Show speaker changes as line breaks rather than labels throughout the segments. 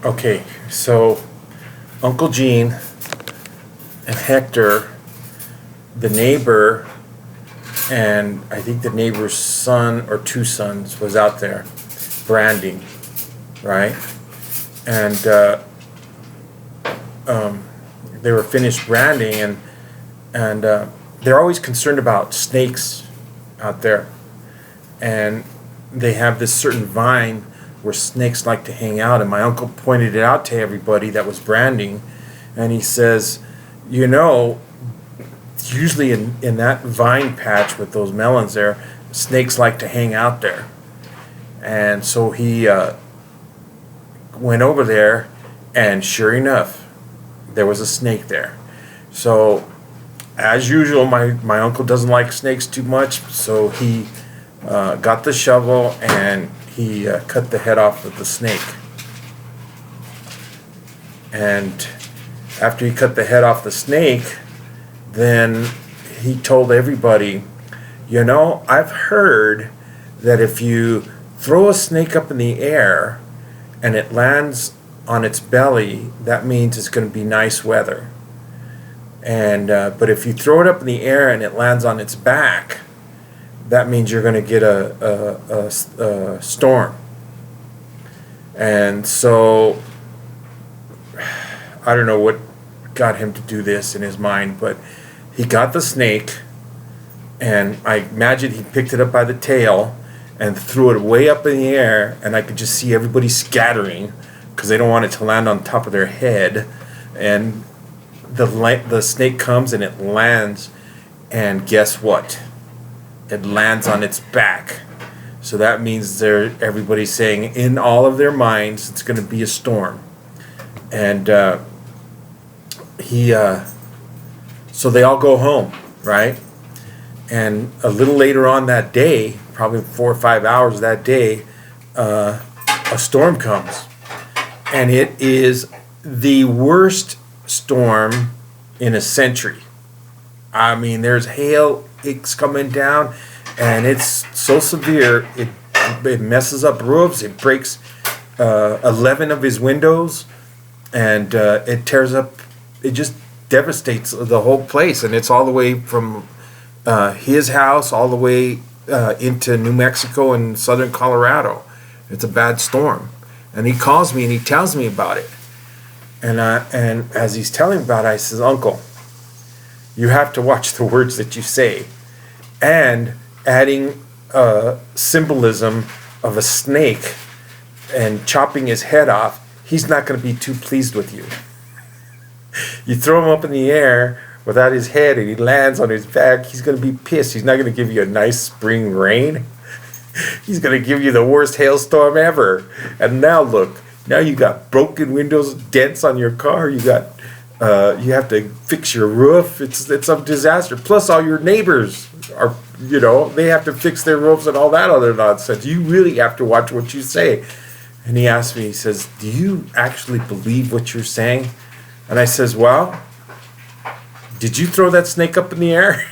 Okay, so Uncle Gene and Hector, the neighbor, and I think the neighbor's son or two sons was out there branding, right? And they were finished branding, and they're always concerned about snakes out there, and they have this certain vine where snakes like to hang out. And my uncle pointed it out to everybody that was branding, and he says, usually in that vine patch with those melons there, snakes like to hang out there. And so he went over there, and sure enough, there was a snake there. So as usual, my uncle doesn't like snakes too much, so he got the shovel and he cut the head off of the snake. And after he cut the head off the snake, then he told everybody, I've heard that if you throw a snake up in the air and it lands on its belly, that means it's going to be nice weather. And but if you throw it up in the air and it lands on its back, that means you're going to get a storm. And so I don't know what got him to do this in his mind, but he got the snake, and I imagine he picked it up by the tail and threw it way up in the air, and I could just see everybody scattering because they don't want it to land on top of their head. And the snake comes and it lands, and guess what? It lands on its back. So that means everybody's saying in all of their minds it's going to be a storm. And so they all go home, right? And a little later on that day, probably 4 or 5 hours that day, a storm comes. And it is the worst storm in a century. I mean, there's hail, it's coming down, and it's so severe, it messes up roofs, it breaks 11 of his windows, and it tears up, it just devastates the whole place. And it's all the way from his house all the way into New Mexico and southern Colorado. It's a bad storm. And he calls me and he tells me about it. And as he's telling me about it, I says, Uncle, you have to watch the words that you say. And adding symbolism of a snake and chopping his head off, he's not going to be too pleased with you. You throw him up in the air without his head and he lands on his back, he's going to be pissed. He's not going to give you a nice spring rain. He's going to give you the worst hailstorm ever. And now look, now you got broken windows, dents on your car, you got you have to fix your roof. It's a disaster. Plus all your neighbors are, they have to fix their roofs and all that other nonsense. You really have to watch what you say. And he asked me, he says, do you actually believe what you're saying? And I says, well, did you throw that snake up in the air?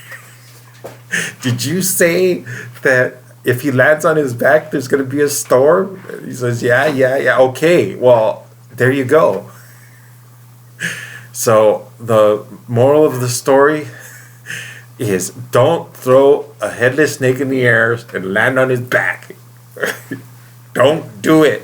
Did you say that if he lands on his back, there's going to be a storm? He says, yeah. Okay, well, there you go. So the moral of the story is don't throw a headless snake in the air and land on his back. Don't do it.